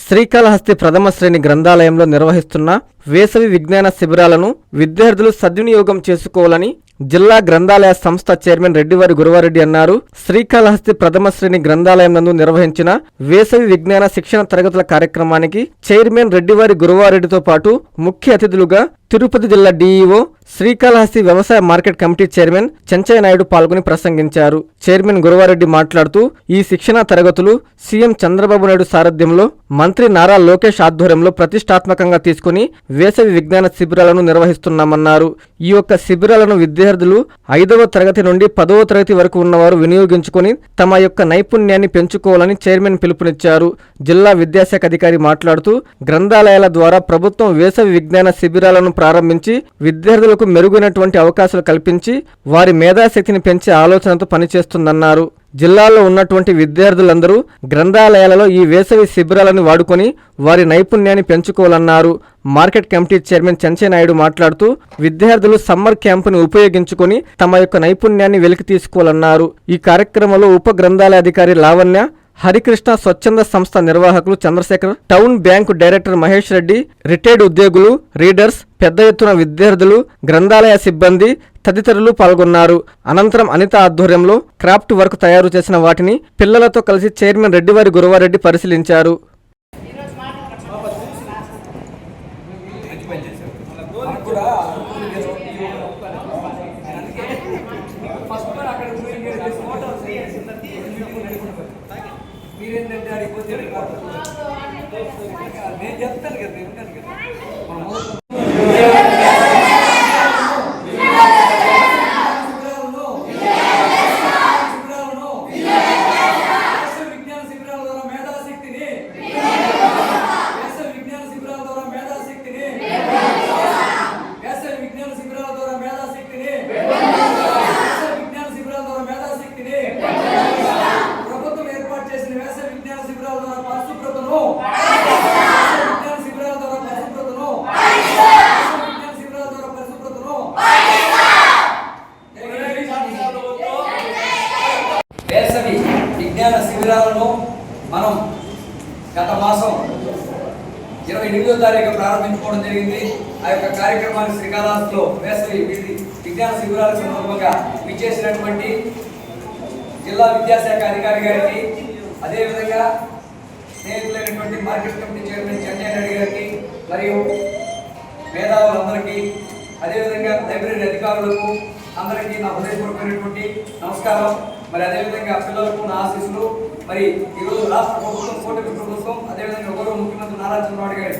శ్రీకాళహస్తి ప్రథమ శ్రేణి గ్రంథాలయంలో నిర్వహిస్తున్న వేసవి విజ్ఞాన శిబిరాలను విద్యార్థులు సద్వినియోగం చేసుకోవాలని జిల్లా గ్రంథాలయ సంస్థ చైర్మన్ రెడ్డివారి గురువారెడ్డి అన్నారు. శ్రీకాళహస్తి ప్రథమ శ్రేణి గ్రంథాలయం నందు నిర్వహించిన వేసవి విజ్ఞాన శిక్షణ తరగతుల కార్యక్రమానికి చైర్మన్ రెడ్డివారి గురువారెడ్డితో పాటు ముఖ్య అతిథులుగా తిరుపతి జిల్లా డీఈఓ, శ్రీకాళహస్తి వ్యవసాయ market committee chairman Chenchaiah Naidu పాల్గొని ప్రసంగించారు. చైర్మన్ గురువారెడ్డి మాట్లాడుతూ ఈ శిక్షణా తరగతులు సీఎం చంద్రబాబు నాయుడు సారథ్యంలో మంత్రి నారా లోకేష్ ఆధ్వర్యంలో ప్రతిష్టాత్మకంగా తీసుకుని వేసవి విజ్ఞాన శిబిరాలను నిర్వహిస్తున్నామన్నారు. ఈ యొక్క శిబిరాలను విద్యార్థులు 5వ తరగతి నుండి 10వ తరగతి వరకు ఉన్నవారు వినియోగించుకుని తమ యొక్క నైపుణ్యాన్ని పెంచుకోవాలని చైర్మన్ పిలుపునిచ్చారు. జిల్లా విద్యాశాఖ అధికారి మాట్లాడుతూ గ్రంథాలయాల ద్వారా ప్రభుత్వం వేసవి విజ్ఞాన శిబిరాలను ప్రారంభించి విద్యార్థులకు మెరుగైనటువంటి అవకాశాలు కల్పించి వారి మేధాశక్తిని పెంచే ఆలోచనతో పనిచేస్తుందన్నారు. జిల్లాలో ఉన్నటువంటి విద్యార్థులందరూ గ్రంథాలయాలలో ఈ వేసవి శిబిరాలను వాడుకొని వారి నైపుణ్యాన్ని పెంచుకోవాలన్నారు. Market committee chairman Chenchaiah Naidu మాట్లాడుతూ విద్యార్థులు సమ్మర్ క్యాంపుని ఉపయోగించుకొని తమ యొక్క నైపుణ్యాన్ని వెలికి తీసుకోవాలన్నారు. ఈ కార్యక్రమంలో ఉప గ్రంథాలయ అధికారి లావణ్య, హరికృష్ణ, స్వచ్ఛంద సంస్థ నిర్వాహకులు Chandrashekar, town bank director Mahesh Reddy, retired ఉద్యోగులు, రీడర్స్, పెద్ద ఎత్తున విద్యార్థులు, గ్రంథాలయ సిబ్బంది తదితరులు పాల్గొన్నారు. అనంతరం అనిత ఆధ్వర్యంలో క్రాఫ్ట్ వర్క్ తయారు చేసిన వాటిని పిల్లలతో కలిసి చైర్మన్ రెడ్డివారి గురువారెడ్డి పరిశీలించారు. నేను చెప్తాను కదా, వింటాను కదా. వేసవి విజ్ఞాన శిబిరాలను మనం గత మాసం 28వ తారీఖు ప్రారంభించుకోవడం జరిగింది. ఆ యొక్క కార్యక్రమాన్ని శ్రీకాళహస్తిలో వేసవి విజ్ఞాన శిబిరాల సందర్భంగా విచ్చేసినటువంటి జిల్లా విద్యాశాఖ అధికారి గారికి, అదేవిధంగా స్నేహితులైనటువంటి market committee chairman Chenchaiah Naidu గారికి, మరియు మేధావులందరికీ, అదేవిధంగా లైబ్రరీ అధికారులకు అందరికీ నా హృదయపూర్వకమైనటువంటి నమస్కారం. మరి అదేవిధంగా పిల్లలకు నా ఆశీస్సులు. మరి ఈరోజు రాష్ట్ర ప్రభుత్వం, కూటమి ప్రభుత్వం, అదేవిధంగా గౌరవ ముఖ్యమంత్రి నారా చంద్రబాబు నాయుడు గారి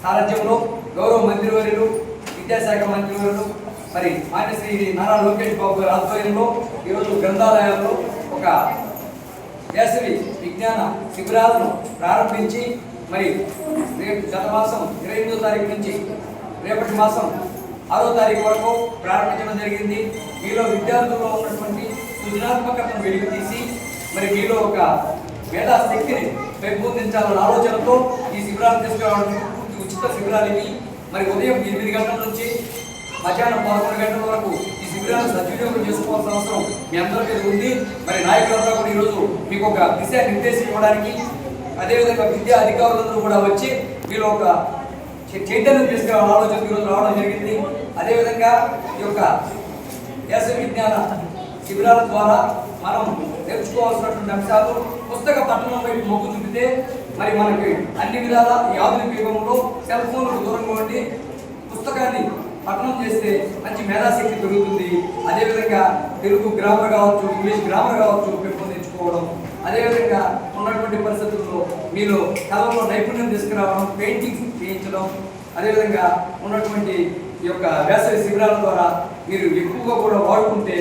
సారథ్యంలో గౌరవ మంత్రివర్యులు, విద్యాశాఖ మంత్రివర్యులు, మరి మాన్యశ్రీ నారా లోకేష్ బాబు గారి ఆధ్వర్యంలో ఈరోజు గ్రంథాలయాల్లో ఒక వేసవి విజ్ఞాన శిబిరాలను ప్రారంభించి మరి రేపు గత మాసం 28వ తారీఖు నుంచి రేపటి మాసం 6వ తారీఖు వరకు ప్రారంభించడం జరిగింది. మీలో విద్యార్థుల్లో ఉన్నటువంటి సృజనాత్మకతను వెలుగు తీసి మరి మీలో ఒక మేధాశక్తిని పెంపొందించాలన్న ఆలోచనతో ఈ శిబిరాలు తీసుకురావడానికి పూర్తి ఉచిత శిబిరాలకి మరి ఉదయం 8 గంటల నుంచి మధ్యాహ్నం 11 గంటల వరకు ఈ శిబిరాలను సద్వినియోగం చేసుకోవాల్సిన అవసరం మీ అందరి మీద ఉంది. మరి నాయకులందరూ కూడా ఈరోజు మీకు ఒక దిశానిర్దేశం ఇవ్వడానికి, అదేవిధంగా విద్యా అధికారులందరూ కూడా వచ్చి మీరు ఒక చైతన్యం తీసుకురావాలని ఆలోచన ఈరోజు రావడం జరిగింది. అదేవిధంగా ఈ యొక్క వేసవి విజ్ఞాన శిబిరాల ద్వారా మనం నేర్చుకోవాల్సినటువంటి అంశాలు పుస్తక పఠనం వైపు మొగ్గు చూపితే మరి మనకి అన్ని విధాల ఈ ఆధునిక యుగంలో సెల్ ఫోన్లకు దూరంగా ఉండి పుస్తకాన్ని పఠనం చేస్తే మంచి మేధాశక్తి పెరుగుతుంది. అదేవిధంగా తెలుగు గ్రామర్ కావచ్చు, ఇంగ్లీష్ గ్రామర్ కావచ్చు పెంపొందించుకోవడం, అదేవిధంగా ఉన్నటువంటి పరిస్థితుల్లో మీలో కళలో నైపుణ్యం తీసుకురావడం, పెయింటింగ్స్ చేయించడం, అదేవిధంగా ఉన్నటువంటి ఈ యొక్క వేసవి శిబిరాల ద్వారా మీరు ఎక్కువగా కూడా వాడుకుంటే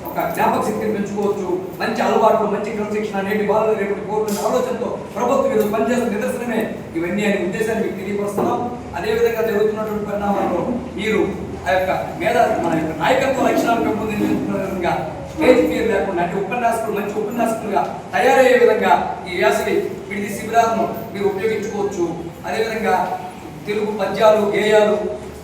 ఒక జ్ఞాపక శక్తిని పెంచుకోవచ్చు. మంచి అలవాట్లు, మంచి క్రమశిక్షణ, నేటి బాలను రేపటి కోరుకునే ఆలోచనతో ప్రభుత్వం ఈరోజు పనిచేస్తున్న నిదర్శనమే ఇవన్నీ అనే ఉద్దేశాన్ని మీకు తెలియపరుస్తున్నాం. అదేవిధంగా జరుగుతున్నటువంటి పరిణామాల్లో మీరు ఆ యొక్క మన యొక్క నాయకత్వ లక్షణాలు పెంపొందించిన విధంగా స్టేజ్ ఫియర్ లేకుండా, అంటే ఉపన్యాసకులు మంచి ఉపన్యాసకులుగా తయారయ్యే విధంగా ఈ వేసవి విడిది శిబిరాలను మీరు ఉపయోగించుకోవచ్చు. అదేవిధంగా తెలుగు పద్యాలు, గేయాలు,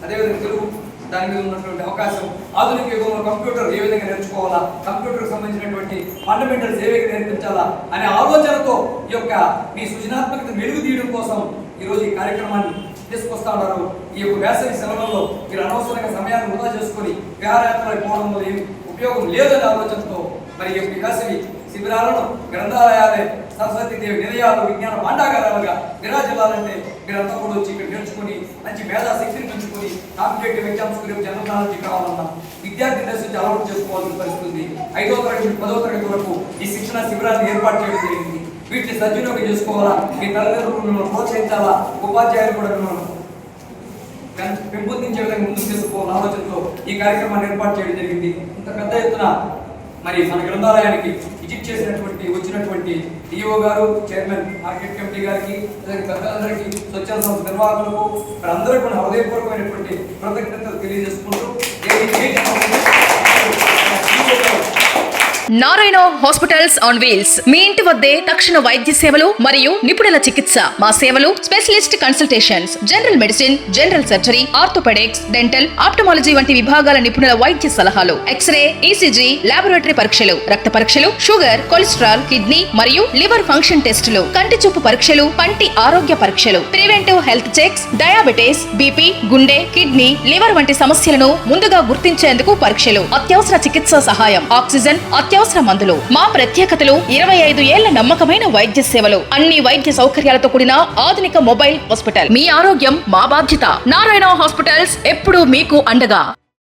అదేవిధంగా తెలుగు దాని మీద ఉన్నటువంటి అవకాశం, ఆధునిక యుగంలో కంప్యూటర్ ఏ విధంగా నేర్చుకోవాలా, కంప్యూటర్కి సంబంధించినటువంటి ఫండమెంటల్స్ ఏ విధంగా నేర్పించాలా అనే ఆలోచనతో ఈ యొక్క మీ సృజనాత్మకత వెలుగు తీయడం కోసం ఈరోజు ఈ కార్యక్రమాన్ని తీసుకొస్తా ఉన్నారు. ఈ యొక్క వేసవి సెలవుల్లో మీరు అనవసరంగా సమయాన్ని వృధా చేసుకుని విహారయాత్రలకు పోవడం వల్ల ఏమి ఉపయోగం లేదనే ఆలోచనతో మరి ఈ వేసవి శిబిరాలను గ్రంథాలయాలే సరస్వతీదేవి నిలయాలు విజ్ఞాన భాండాగారాలుగా విరాజిల్లాలంటే మీరంతా కూడా వచ్చి ఇక్కడ నేర్చుకుని మంచి మేధాశక్తిని పెంచుకుని కాంపిటేటివ్ ఎగ్జామ్స్ గురించి జనరల్ నాలెడ్జ్ కావాలన్నా విద్యార్థి దశ నుంచి అలవాటు చేసుకోవాల్సిన పరిస్థితి. 5వ తరగతి నుంచి 10వ తరగతి వరకు ఈ శిక్షణ శిబిరాన్ని ఏర్పాటు చేయడం జరిగింది. వీటిని సద్వినియోగం చేసుకోవాలా, మీ తల్లిదండ్రులు మిమ్మల్ని ప్రోత్సహించాలా, ఉపాధ్యాయులు కూడా మిమ్మల్ని పెంపొందించే విధంగా ముందుకు తీసుకోవాలని ఆలోచనతో ఈ కార్యక్రమాన్ని ఏర్పాటు చేయడం జరిగింది. ఇంత పెద్ద ఎత్తున మరి మన గ్రంథాలయానికి విజిట్ చేసినటువంటి వచ్చినటువంటి డిఓ గారు, చైర్మన్, మార్కెట్ కమిటీ గారికి, పెద్దలందరికీ, స్వచ్ఛంద సంస్థ నిర్వాహకులకు అందరూ కూడా హృదయపూర్వకమైనటువంటి కృతజ్ఞతలు తెలియజేసుకుంటూ నారాయణ హాస్పిటల్స్ ఆన్ వీల్స్ మీ ఇంటి వద్దే తక్షణ వైద్య సేవలు మరియు నిపుణుల చికిత్స. మా సేవలు specialist consultations, general medicine, general surgery, orthopaedics, dental, ophthalmology వంటి విభాగాల నిపుణుల వైద్య సలహాలు, ఎక్స్రే, ఈసీజీ, లాబొరేటరీ పరీక్షలు, రక్త పరీక్షలు, షుగర్, కొలెస్ట్రాల్, కిడ్నీ మరియు లివర్ ఫంక్షన్ టెస్టులు, కంటి చూపు పరీక్షలు, పంటి ఆరోగ్య పరీక్షలు, preventive health checks, diabetes, BP, గుండె, కిడ్నీ, లివర్ వంటి సమస్యలను ముందుగా గుర్తించేందుకు పరీక్షలు, అత్యవసర చికిత్సా సహాయం, ఆక్సిజన్, అత్యవసర మందులు. మా ప్రత్యేకతలు 25 ఏళ్ల నమ్మకమైన వైద్య సేవలు, అన్ని వైద్య సౌకర్యాలతో కూడిన ఆధునిక మొబైల్ హాస్పిటల్. మీ ఆరోగ్యం మా బాధ్యత. నారాయణ హాస్పిటల్స్ ఎప్పుడూ మీకు అండగా.